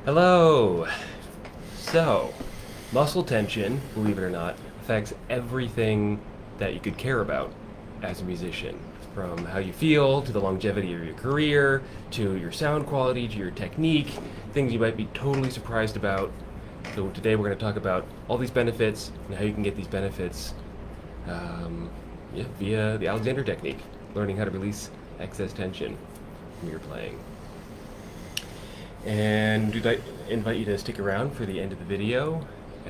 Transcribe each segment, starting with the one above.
Hello! So, muscle tension, believe it or not, affects everything that you could care about as a musician. From how you feel, to the longevity of your career, to your sound quality, to your technique, things you might be totally surprised about. So today we're going to talk about all these benefits and how you can get these benefits via the Alexander technique, learning how to release excess tension when you're playing. And I invite you to stick around for the end of the video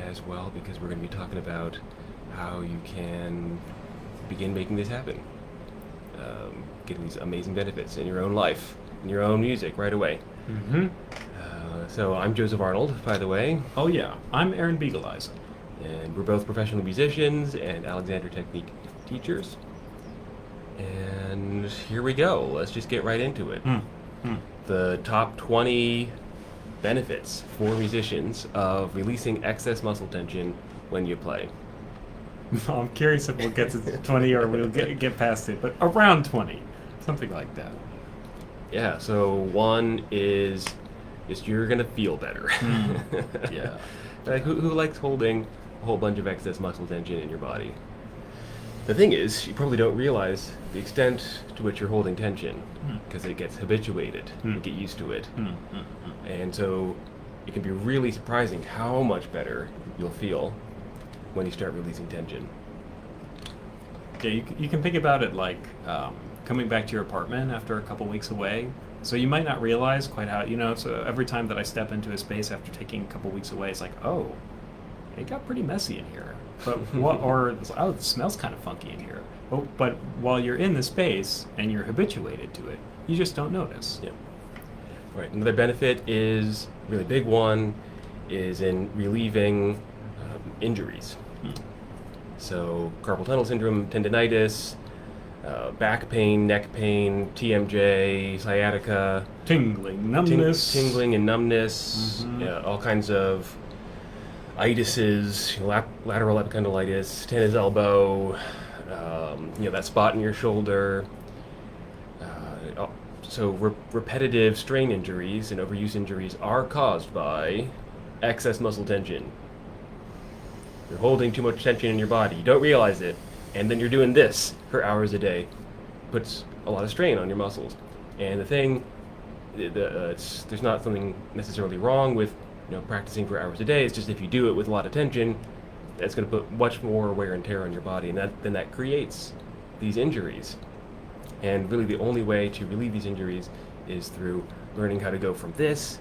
as well, because we're going to be talking about how you can begin making this happen. Getting these amazing benefits in your own life, in your own music right away. Mm-hmm. So I'm Joseph Arnold, by the way. Oh yeah, I'm Aaron Bigeleisen. And we're both professional musicians and Alexander technique teachers. And here we go. Let's just get right into it. The top 20 benefits for musicians of releasing excess muscle tension when you play. I'm curious if we'll get to 20 or we'll get past it, but around 20, something like that. Yeah, so one is just you're going to feel better. Yeah. Like, who likes holding a whole bunch of excess muscle tension in your body? The thing is, you probably don't realize the extent to which you're holding tension because it gets habituated. You get used to it. And so it can be really surprising how much better you'll feel when you start releasing tension. Yeah, you can think about it like coming back to your apartment after a couple weeks away. So you might not realize quite how, so every time that I step into a space after taking a couple weeks away, it's like, oh, it got pretty messy in here. But oh, it smells kind of funky in here. Oh, but while you're in the space and you're habituated to it, you just don't notice. Yeah. Right. Another benefit is, a really big one, is in relieving injuries. So carpal tunnel syndrome, tendinitis, back pain, neck pain, TMJ, sciatica, Tingling, numbness. tingling and numbness, yeah, all kinds of itises, lateral epicondylitis, tennis elbow, that spot in your shoulder. So repetitive strain injuries and overuse injuries are caused by excess muscle tension. You're holding too much tension in your body. You don't realize it, and then you're doing this for hours a day. Puts a lot of strain on your muscles. And the thing, there's not something necessarily wrong with practicing for hours a day. It's just if you do it with a lot of tension, that's going to put much more wear and tear on your body, and then that creates these injuries. And really the only way to relieve these injuries is through learning how to go from this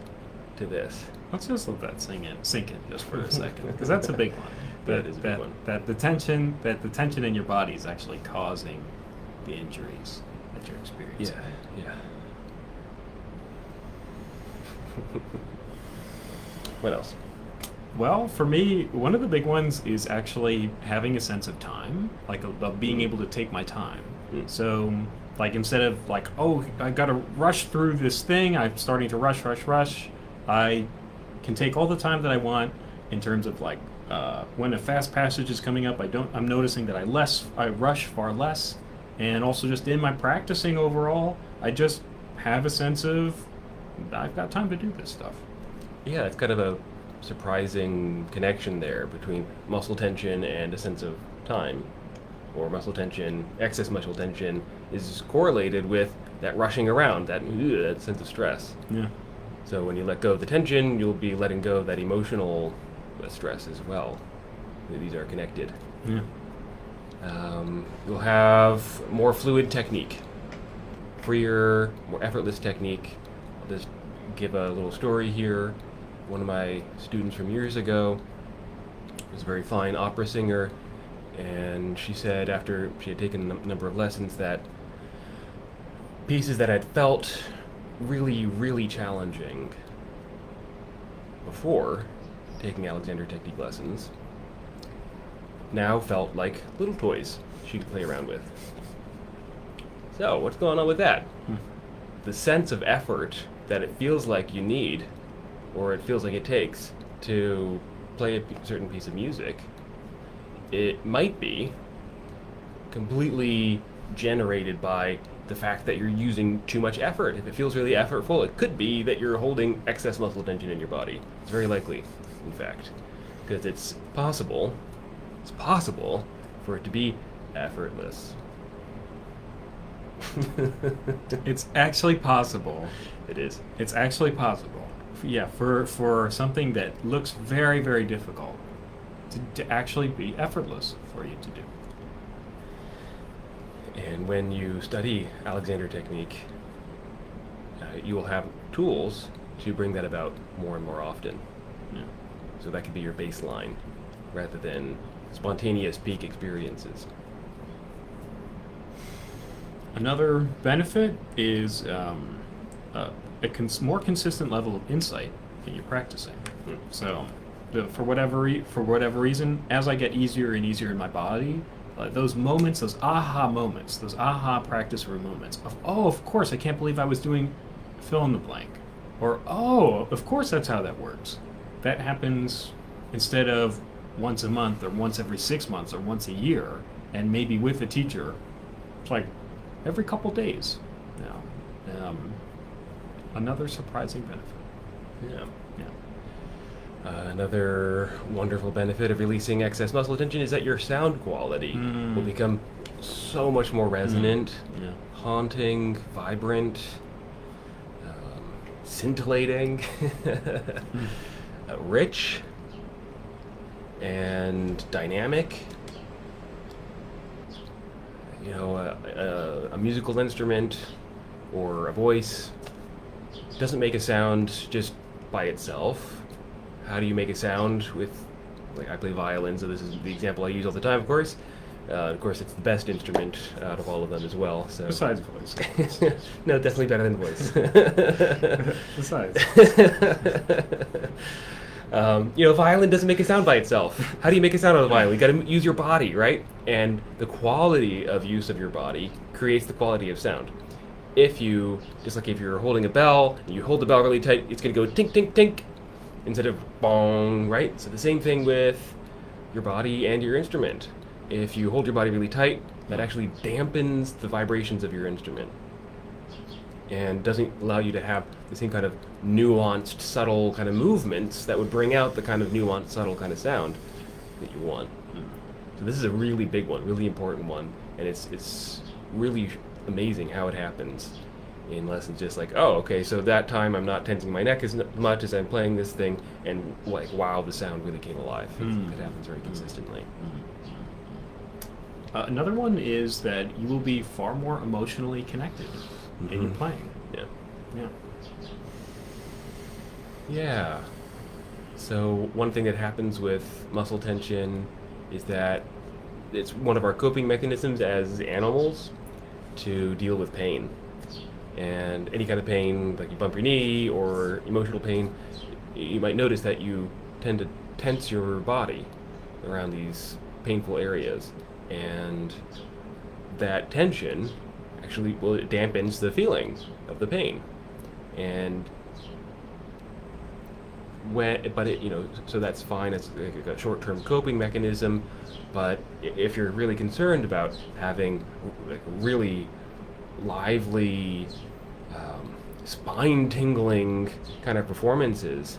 to this. Let's just let that sink in just for a second, because that's a big one. That is a big one. That the tension in your body is actually causing the injuries that you're experiencing. Yeah. What else? Well, for me, one of the big ones is actually having a sense of time, like of being able to take my time. So, like, instead of like, oh, I gotta rush through this thing, I'm starting to rush. I can take all the time that I want in terms of like when a fast passage is coming up. I'm noticing that I rush far less, and also just in my practicing overall, I just have a sense of I've got time to do this stuff. Yeah, it's kind of a surprising connection there between muscle tension and a sense of time. Or excess muscle tension is correlated with that rushing around, that sense of stress. Yeah. So when you let go of the tension, you'll be letting go of that emotional stress as well. These are connected. Yeah. You'll have more fluid technique, freer, more effortless technique. I'll just give a little story here. One of my students from years ago was a very fine opera singer, and she said after she had taken a number of lessons that pieces that had felt really, really challenging before taking Alexander technique lessons now felt like little toys she could play around with. So, what's going on with that? The sense of effort that it feels like you need, or it feels like it takes, to play a certain piece of music, it might be completely generated by the fact that you're using too much effort. If it feels really effortful, it could be that you're holding excess muscle tension in your body. It's very likely, in fact, because it's possible for it to be effortless. It's actually possible. It is. It's actually possible. Yeah, for something that looks very, very difficult to actually be effortless for you to do. And when you study Alexander technique, you will have tools to bring that about more and more often. Yeah. So that could be your baseline rather than spontaneous peak experiences. Another benefit is more consistent level of insight in your practicing. So, for whatever reason, as I get easier and easier in my body, those moments, those aha practice room moments of, oh, of course, I can't believe I was doing fill in the blank, or oh, of course that's how that works. That happens instead of once a month or once every 6 months or once a year, and maybe with a teacher. It's like every couple days now. Another surprising benefit. Yeah. Yeah. Another wonderful benefit of releasing excess muscle tension is that your sound quality will become so much more resonant, Yeah. haunting, vibrant, scintillating, rich, and dynamic. You know, a musical instrument or a voice doesn't make a sound just by itself. How do you make a sound with, like, I play violin, so this is the example I use all the time, of course. Of course, it's the best instrument out of all of them as well. So. Besides voice. No, definitely better than voice. Besides. You know, violin doesn't make a sound by itself. How do you make a sound on a violin? You got to use your body, right? And the quality of use of your body creates the quality of sound. If you, just like if you're holding a bell, and you hold the bell really tight, it's going to go tink, tink, tink, instead of bong, right? So the same thing with your body and your instrument. If you hold your body really tight, that actually dampens the vibrations of your instrument and doesn't allow you to have the same kind of nuanced, subtle kind of movements that would bring out the kind of nuanced, subtle kind of sound that you want. So this is a really big one, really important one, and it's really amazing how it happens in lessons. Just like, oh, okay, so that time I'm not tensing my neck as much as I'm playing this thing, and like, wow, the sound really came alive. It happens very consistently. Another one is that you will be far more emotionally connected in your playing. Yeah. Yeah. Yeah. So one thing that happens with muscle tension is that it's one of our coping mechanisms as animals to deal with pain. And any kind of pain, like you bump your knee or emotional pain, you might notice that you tend to tense your body around these painful areas. And that tension actually, well, it dampens the feeling of the pain. And so that's fine. It's like a short-term coping mechanism. But if you're really concerned about having like really lively, spine-tingling kind of performances,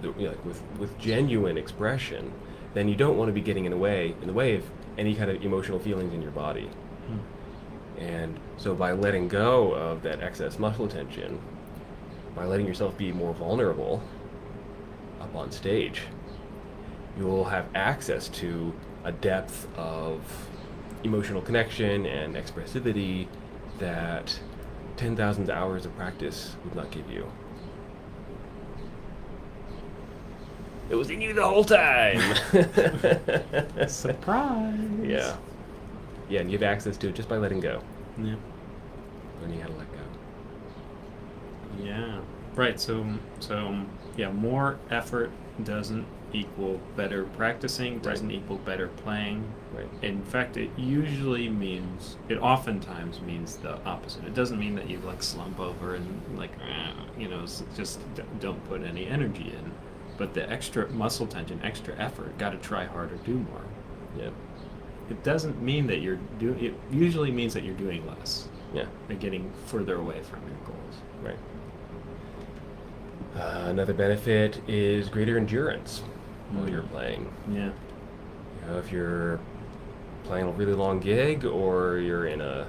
like with genuine expression, then you don't want to be getting in the way of any kind of emotional feelings in your body. And so by letting go of that excess muscle tension, by letting yourself be more vulnerable up on stage, you'll have access to a depth of emotional connection and expressivity that 10,000 hours of practice would not give you. It was in you the whole time! Surprise! Yeah. Yeah, and you have access to it just by letting go. Yeah. Learning how to let go. Yeah. Right. So yeah, more effort doesn't equal better practicing, doesn't equal better playing. Right. In fact, it oftentimes means the opposite. It doesn't mean that you like slump over and like, just don't put any energy in. But the extra muscle tension, extra effort, got to try harder, do more. Yeah. It doesn't mean that it usually means that you're doing less. Yeah. and getting further away from your goals. Right. Another benefit is greater endurance while you're playing. Yeah. You know, if you're playing a really long gig, or you're in an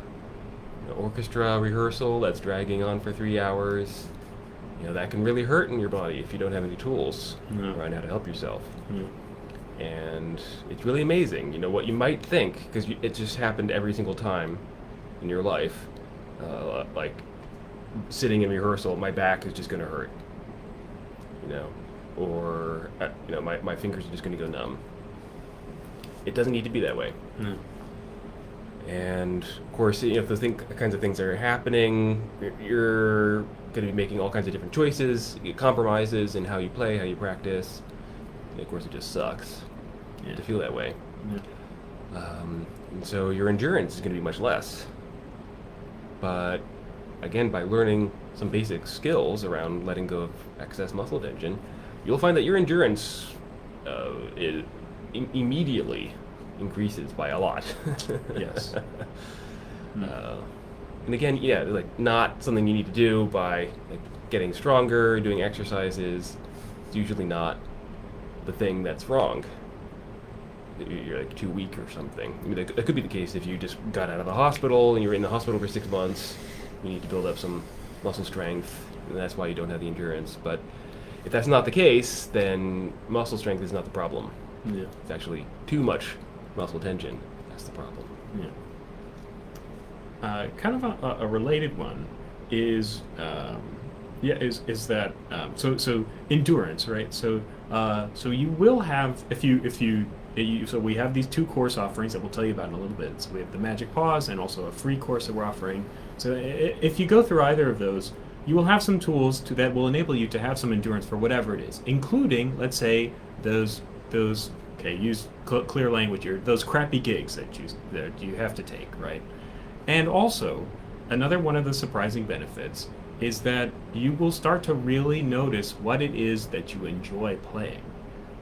orchestra rehearsal that's dragging on for 3 hours, you know, that can really hurt in your body if you don't have any tools around how to help yourself. And it's really amazing, you know, what you might think, because it just happened every single time in your life. Like sitting in rehearsal, my back is just going to hurt, you know, or you know, my fingers are just going to go numb. It doesn't need to be that way. And of course, you know, if those kinds of things are happening, you're going to be making all kinds of different choices, compromises in how you play, how you practice. And of course, it just sucks to feel that way. And so your endurance is going to be much less. But again, by learning some basic skills around letting go of excess muscle tension, you'll find that your endurance immediately increases by a lot. Yes. And again, yeah, like not something you need to do by like getting stronger, doing exercises. It's usually not the thing that's wrong. You're like too weak or something. I mean, that could be the case if you just got out of the hospital and you were in the hospital for 6 months. You need to build up some muscle strength, and that's why you don't have the endurance. But if that's not the case, then muscle strength is not the problem. It's actually too much muscle tension. That's the problem. Kind of a related one is that so endurance, right? So you will have so we have these 2 course offerings that we'll tell you about in a little bit. So we have the Magic Pause and also a free course that we're offering. So if you go through either of those, you will have some tools that will enable you to have some endurance for whatever it is, including, let's say, those use clear language here, those crappy gigs that you have to take, right? And also, another one of the surprising benefits is that you will start to really notice what it is that you enjoy playing.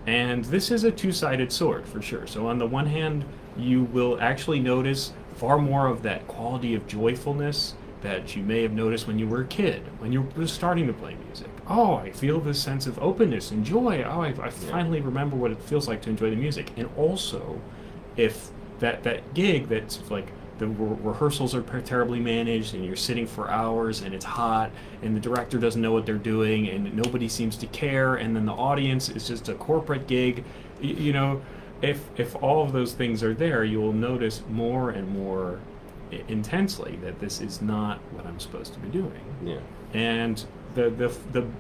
And this is a two-sided sword, for sure. So on the one hand, you will actually notice far more of that quality of joyfulness that you may have noticed when you were a kid, when you were starting to play music. Oh, I feel this sense of openness and joy. Oh, I finally remember what it feels like to enjoy the music. And also, if that gig that's like the rehearsals are terribly managed and you're sitting for hours and it's hot and the director doesn't know what they're doing and nobody seems to care, and then the audience is just a corporate gig, you know, if all of those things are there, you will notice more and more intensely that this is not what I'm supposed to be doing. And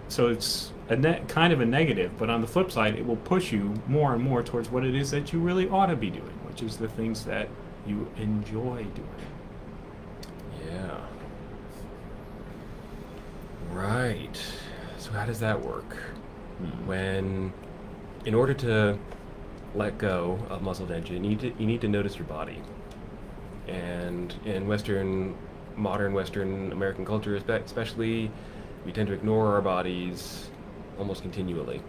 so it's kind of a negative, but on the flip side, it will push you more and more towards what it is that you really ought to be doing, which is the things that you enjoy doing. Yeah. Right. So how does that work? When, in order to let go of muscle tension, you need to notice your body. And in modern Western American culture especially, we tend to ignore our bodies almost continually.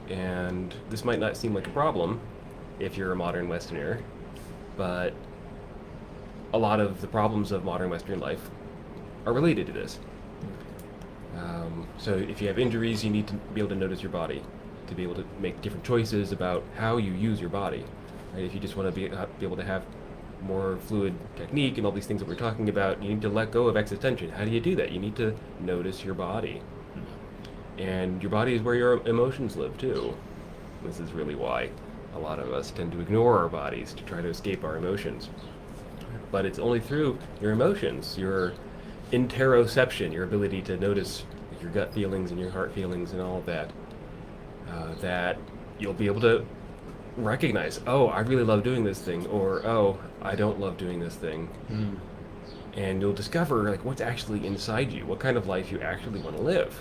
And this might not seem like a problem if you're a modern Westerner, but a lot of the problems of modern Western life are related to this. So if you have injuries, you need to be able to notice your body, to be able to make different choices about how you use your body. Right? If you just want to be able to have more fluid technique and all these things that we're talking about, you need to let go of excess tension. How do you do that? You need to notice your body. And your body is where your emotions live too. This is really why a lot of us tend to ignore our bodies to try to escape our emotions. But it's only through your emotions, your interoception, your ability to notice your gut feelings and your heart feelings and all of that, that you'll be able to recognize, oh, I really love doing this thing, or oh, I don't love doing this thing. And you'll discover like what's actually inside you, what kind of life you actually want to live.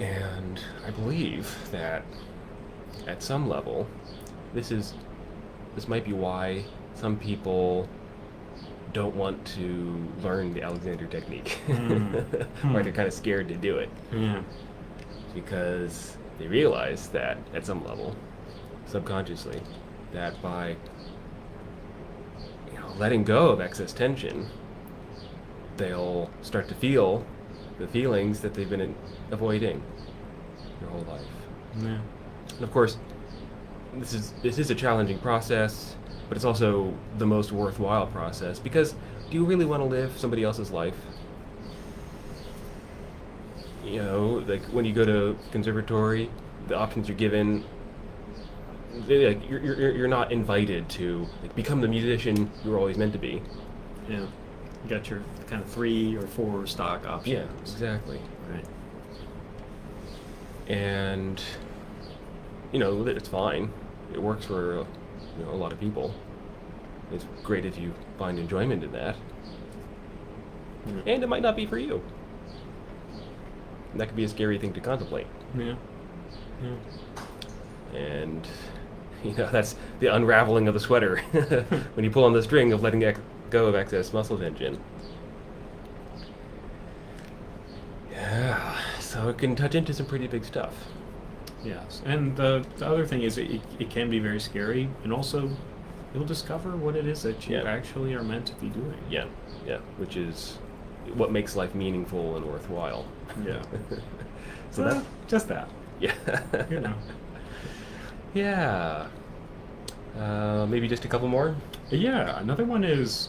And I believe that at some level, this might be why some people don't want to learn the Alexander technique. Or they're kind of scared to do it. Because they realize that at some level, subconsciously, that by letting go of excess tension, they'll start to feel the feelings that they've been avoiding their whole life. Yeah. And of course, this is a challenging process, but it's also the most worthwhile process, because do you really want to live somebody else's life? You know, like when you go to conservatory, the options you're given, like you're not invited to like become the musician you were always meant to be. Yeah. You got your kind of 3 or 4 stock options. Yeah, exactly. Right. And you know, it's fine. It works for a lot of people. It's great if you find enjoyment in that. Yeah. And it might not be for you. And that could be a scary thing to contemplate. Yeah. Yeah. And that's the unraveling of the sweater when you pull on the string of letting go of excess muscle tension. Yeah, so it can touch into some pretty big stuff. Yes. And the other thing is it can be very scary, and also you'll discover what it is that you actually are meant to be doing. Yeah, which is what makes life meaningful and worthwhile. Yeah. So just that. Yeah. Yeah. Maybe just a couple more? Yeah, another one is,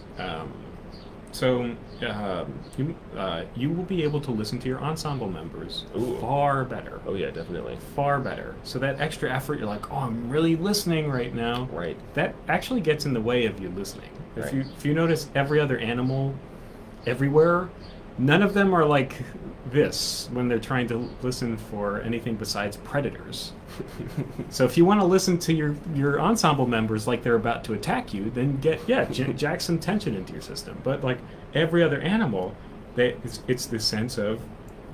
you will be able to listen to your ensemble members far better. Oh yeah, definitely. Far better. So that extra effort, you're like, oh, I'm really listening right now. Right. That actually gets in the way of you listening. Right. If you notice every other animal everywhere, none of them are like this when they're trying to listen for anything besides predators. So if you want to listen to your ensemble members like they're about to attack you, then jack some tension into your system. But like every other animal, it's this sense of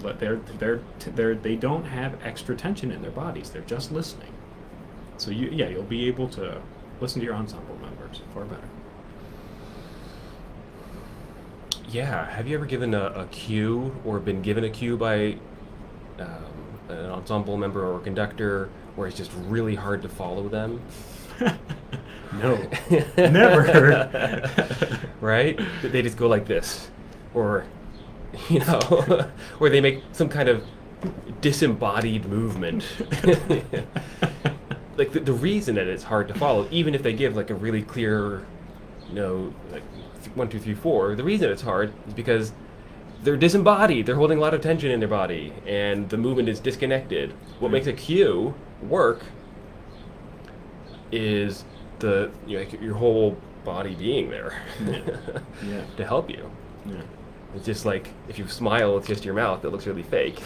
they don't have extra tension in their bodies. They're just listening. So you'll be able to listen to your ensemble members far better. Yeah, have you ever given a cue or been given a cue by an ensemble member or conductor where it's just really hard to follow them? No, never. Right? They just go like this, or or they make some kind of disembodied movement. Like the reason that it's hard to follow, even if they give like a really clear, like 1, 2, 3, 4, the reason it's hard is because they're disembodied. They're holding a lot of tension in their body, and the movement is disconnected. What makes a cue work is your whole body being there to help you. Yeah. It's just like if you smile, it's just your mouth that looks really fake.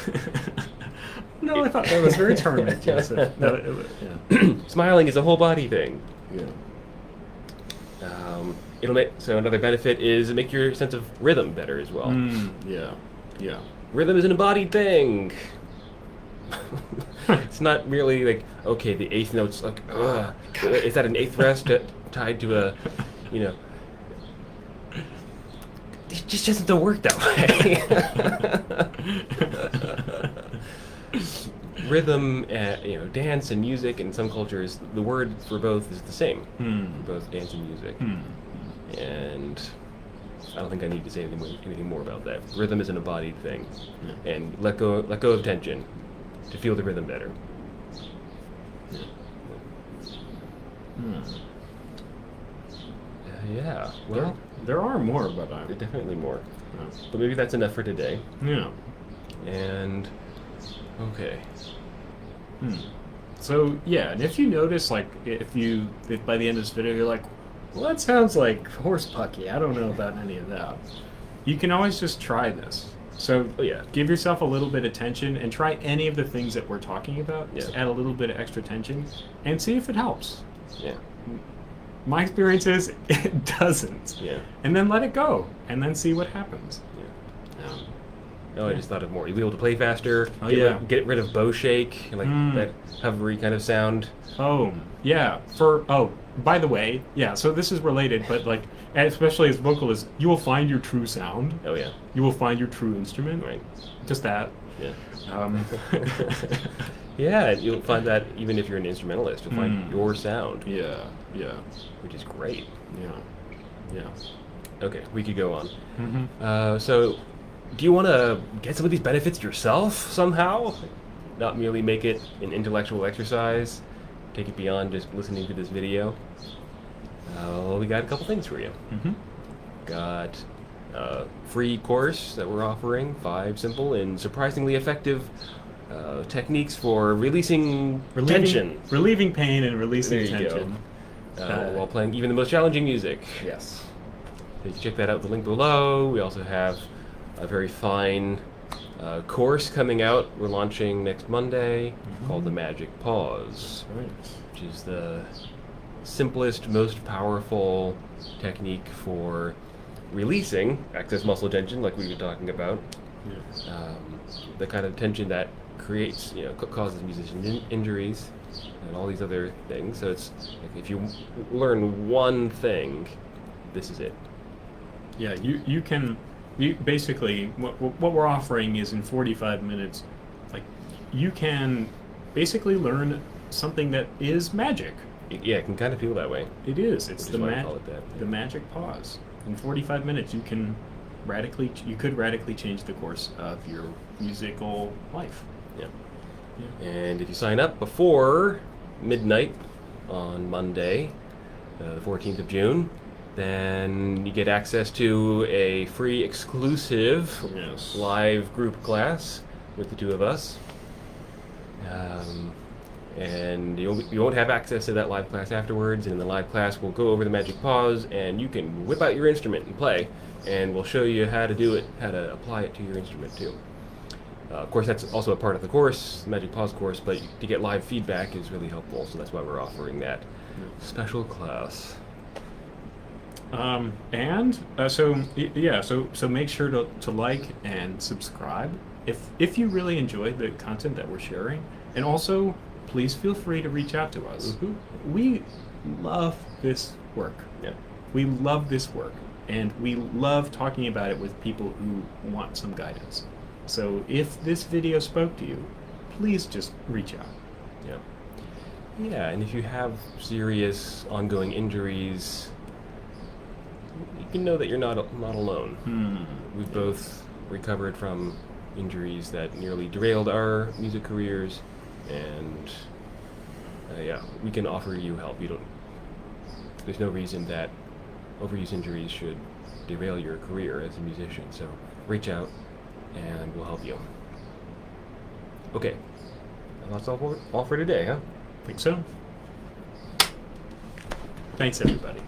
No, I thought that was very charming. Smiling is a whole body thing. Yeah. So another benefit is make your sense of rhythm better as well. Yeah. Rhythm is an embodied thing. It's not merely like, okay, the eighth note's like, is that an eighth rest tied to a, it just doesn't work that way. Rhythm, dance and music in some cultures, the word for both is the same. For both dance and music. And I don't think I need to say anything more about that. Rhythm is an embodied thing. And let go of tension to feel the rhythm better. Yeah, well, there are more, but definitely more. But maybe that's enough for today. Yeah. And okay. So and if you notice, like, if by the end of this video you're like, well, that sounds like horse pucky, I don't know about any of that, you can always just try this. So give yourself a little bit of tension and try any of the things that we're talking about. Just add a little bit of extra tension and see if it helps. Yeah. My experience is it doesn't. Yeah. And then let it go and then see what happens. I just thought of more. You'll be able to play faster. Get rid of bow shake, like that hovery kind of sound. Oh, yeah. By the way, so this is related, but like, especially as vocalists, you will find your true sound. Oh yeah. You will find your true instrument. Right. Just that. Yeah. Yeah, you'll find that even if you're an instrumentalist, you'll find your sound. Yeah. Which is great. Yeah. Yeah. Okay, we could go on. Mm-hmm. So, do you want to get some of these benefits yourself somehow? Not merely make it an intellectual exercise, take it beyond just listening to this video? Well, we got a couple things for you. Mm-hmm. Got a free course that we're offering, 5 simple and surprisingly effective techniques for releasing tension. Relieving pain and releasing There you go. tension. While playing even the most challenging music. Yes. So you can check that out, the link below. We also have a very fine course coming out. We're launching next Monday called the Magic Pause, Right. which is the simplest, most powerful technique for releasing excess muscle tension, like we were talking about. Yes. The kind of tension that creates, causes musician injuries and all these other things. So it's like if you learn one thing, this is it. Yeah, you basically what we're offering is in 45 minutes, like you can basically learn something that is magic. Yeah, it can kind of feel that way. It is. It's Which the is why I call it that, yeah. the magic pause. In 45 minutes, you could radically change the course of your musical life. Yeah. Yeah. And if you sign up before midnight on Monday, the 14th of June, then you get access to a free exclusive Yes. live group class with the two of us. And you won't have access to that live class afterwards. And in the live class, we'll go over the magic pause, and you can whip out your instrument and play, and we'll show you how to do it, how to apply it to your instrument too. Of course, that's also a part of the course, the Magic Pause course, but to get live feedback is really helpful, so that's why we're offering that special class. So make sure to like and subscribe if you really enjoy the content that we're sharing, and also please feel free to reach out to us. Mm-hmm. We love this work. Yeah. We love this work, and we love talking about it with people who want some guidance. So if this video spoke to you, please just reach out. Yeah. Yeah, and if you have serious ongoing injuries, you can know that you're not alone. We've both recovered from injuries that nearly derailed our music careers, and we can offer you help. There's no reason that overuse injuries should derail your career as a musician, so reach out and we'll help you. Okay, and that's all for today, huh? Think so? Thanks, everybody.